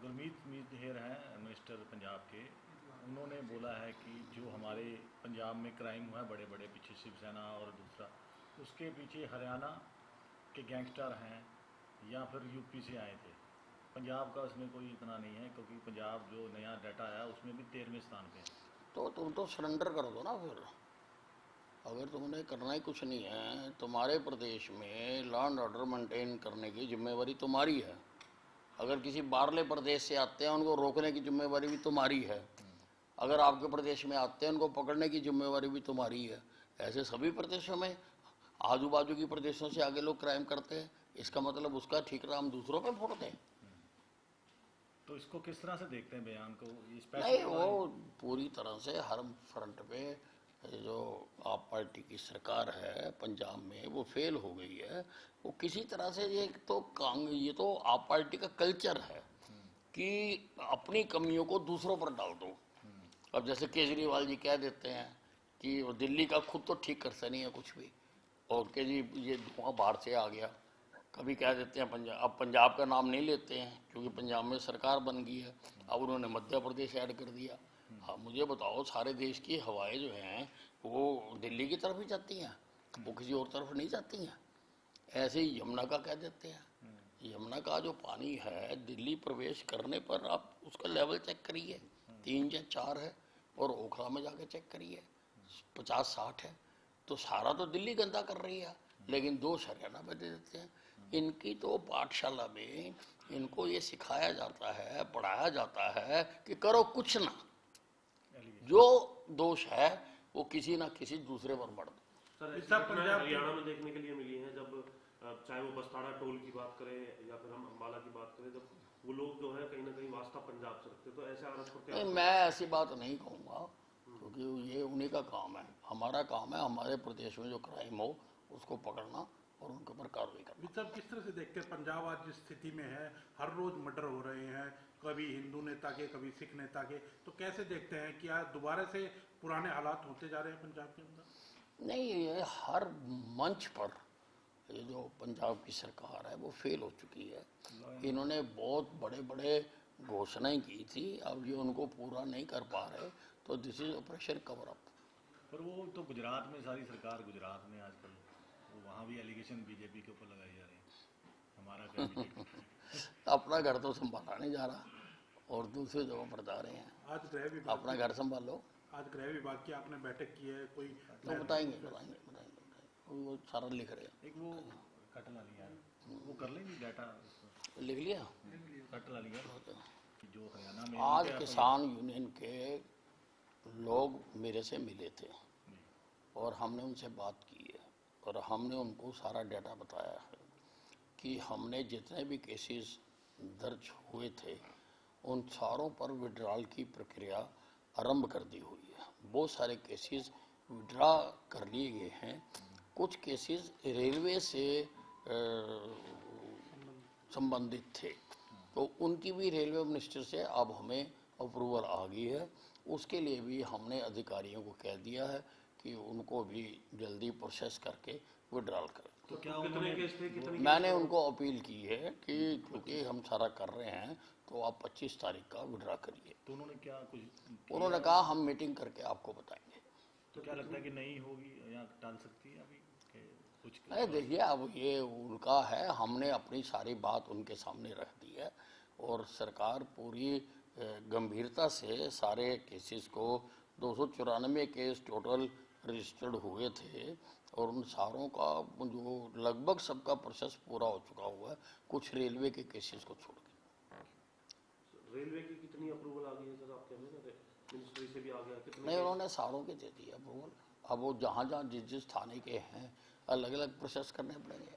गुरमीत मीत हेर हैं मिनिस्टर पंजाब के। उन्होंने बोला है कि जो हमारे पंजाब में क्राइम हुआ है बड़े बड़े, पीछे शिवसेना और दूसरा, उसके पीछे हरियाणा के गैंगस्टर हैं या फिर यूपी से आए थे। पंजाब का उसमें कोई इतना नहीं है, क्योंकि पंजाब जो नया डाटा आया उसमें भी 13वें स्थान पे है। तो तुम तो सरेंडर कर दो ना फिर। अगर तुमने करना ही कुछ नहीं है, तुम्हारे प्रदेश में लॉ एंड ऑर्डर मेंटेन करने की जिम्मेवारी तुम्हारी है। अगर किसी बाहरले प्रदेश से आते हैं उनको रोकने की जिम्मेवारी भी तुम्हारी है। अगर आपके प्रदेश में आते हैं उनको पकड़ने की जिम्मेवारी भी तुम्हारी है। ऐसे सभी प्रदेशों में आजू बाजू की प्रदेशों से आगे लोग क्राइम करते हैं, इसका मतलब उसका ठीकरा हम दूसरों पे फोड़ते हैं। तो इसको किस तरह से देखते हैं बयान को? नहीं, वो पूरी तरह से हर फ्रंट पे जो आप पार्टी की सरकार है पंजाब में वो फेल हो गई है। वो किसी तरह से ये तो आप पार्टी का कल्चर है कि अपनी कमियों को दूसरों पर डाल दो। अब जैसे केजरीवाल जी कह देते हैं कि वो दिल्ली का खुद तो ठीक करता नहीं है कुछ भी, और कि जी ये धुआं बाहर से आ गया। कभी कह देते हैं पंजाब, अब पंजाब का नाम नहीं लेते हैं क्योंकि पंजाब में सरकार बन गई है। अब उन्होंने मध्य प्रदेश ऐड कर दिया। हाँ, मुझे बताओ, सारे देश की हवाएं जो हैं वो दिल्ली की तरफ ही जाती हैं, वो किसी और तरफ नहीं जाती हैं। ऐसे ही यमुना का कह देते हैं। यमुना का जो पानी है दिल्ली प्रवेश करने पर आप उसका लेवल चेक करिए, 3 या 4 है, और ओखला में जाके चेक करिए 50-60 है। तो सारा तो दिल्ली गंदा कर रही है, लेकिन दोष हरियाणा पे दे देते हैं। इनकी तो पाठशाला में इनको ये सिखाया जाता है, पढ़ाया जाता है कि करो कुछ ना, जो दोष है वो किसी ना किसी दूसरे पर बढ़ दो। सर, पंजाब हरियाणा में देखने के लिए मिली है, जब चाहे वो बस्ताड़ा टोल की बात करें या फिर हम अम्बाला की बात करें, जब वो लोग जो है कहीं ना कहीं वास्ता पंजाब से रखते, तो ऐसे आरोप करते हैं। मैं ऐसी बात नहीं कहूँगा, क्योंकि ये उन्हीं का काम है। हमारा काम है हमारे प्रदेश में जो क्राइम हो उसको पकड़ना और उनके ऊपर कार्रवाई करना। सब किस तरह से देखते हैं पंजाब आज जिस स्थिति में है, हर रोज मर्डर हो रहे हैं, कभी हिंदू नेता के कभी सिख नेता के, तो कैसे देखते हैं कि आज दोबारा से पुराने हालात होते जा रहे हैं पंजाब के अंदर? नहीं, ये हर मंच पर ये जो पंजाब की सरकार है वो फेल हो चुकी है। इन्होंने बहुत बड़े बड़े घोषणाएं की थी, अब ये उनको पूरा नहीं कर पा रहे, तो this is operation cover up. पर वो तो गुजरात में सारी सरकार गुजरात में आजकल, वो वहाँ भी एलिगेशन बीजेपी के ऊपर लगाई जा रही है। हमारा कैंडिडेट अपना घर तो संभाला नहीं जा रहा और दूसरे जगह पर जा रहे हैं। आज गृह विभाग, अपना घर संभालो। आज गृह विभाग की आपने बैठक की है, कोई तो बताएंगे वो सारा लिख रहे हैं। एक वो कटला लिया, वो कर लेंगे डाटा, लिख लिया कटला लिया जो हरियाणा में। आज किसान यूनियन के लोग मेरे से मिले थे और हमने उनसे बात की है, और हमने उनको सारा डाटा बताया है कि हमने जितने भी केसेस दर्ज हुए थे उन सारों पर विड्रॉल की प्रक्रिया आरंभ कर दी हुई है। बहुत सारे केसेस विड्रॉ कर लिए गए हैं। कुछ केसेस रेलवे से संबंधित थे, तो उनकी भी रेलवे मिनिस्टर से अब हमें अप्रूवल आ गई है। उसके लिए भी हमने अधिकारियों को कह दिया है कि उनको भी जल्दी प्रोसेस करके विड्रॉल करें। तो क्या कितने केस थे? मैंने उनको अपील की है कि क्योंकि हम सारा कर रहे हैं तो आप 25 तारीख का विड्रॉ करिए। तो उन्होंने क्या कुछ उन्होंने कहा हम मीटिंग करके आपको बताएंगे। तो क्या लगता है कि नहीं होगी या टाल सकती है अभी कुछ? अरे देखिए, अब ये उनका है, हमने अपनी सारी बात उनके सामने रख दी है और सरकार पूरी गंभीरता से सारे केसेस को, 294 केस टोटल रजिस्टर्ड हुए थे और उन सारों का जो लगभग सबका प्रोसेस पूरा हो चुका हुआ है, कुछ रेलवे के केसेस को छोड़ के। रेलवे की कितनी अप्रूवल आ गई है सर आपके में? मिनिस्ट्री से भी आ गया? नहीं, उन्होंने सारों के दे दिया अप्रूवल। अब वो जहाँ जहाँ जिस जिस थाने के हैं अलग अलग प्रोसेस करने पड़ेंगे।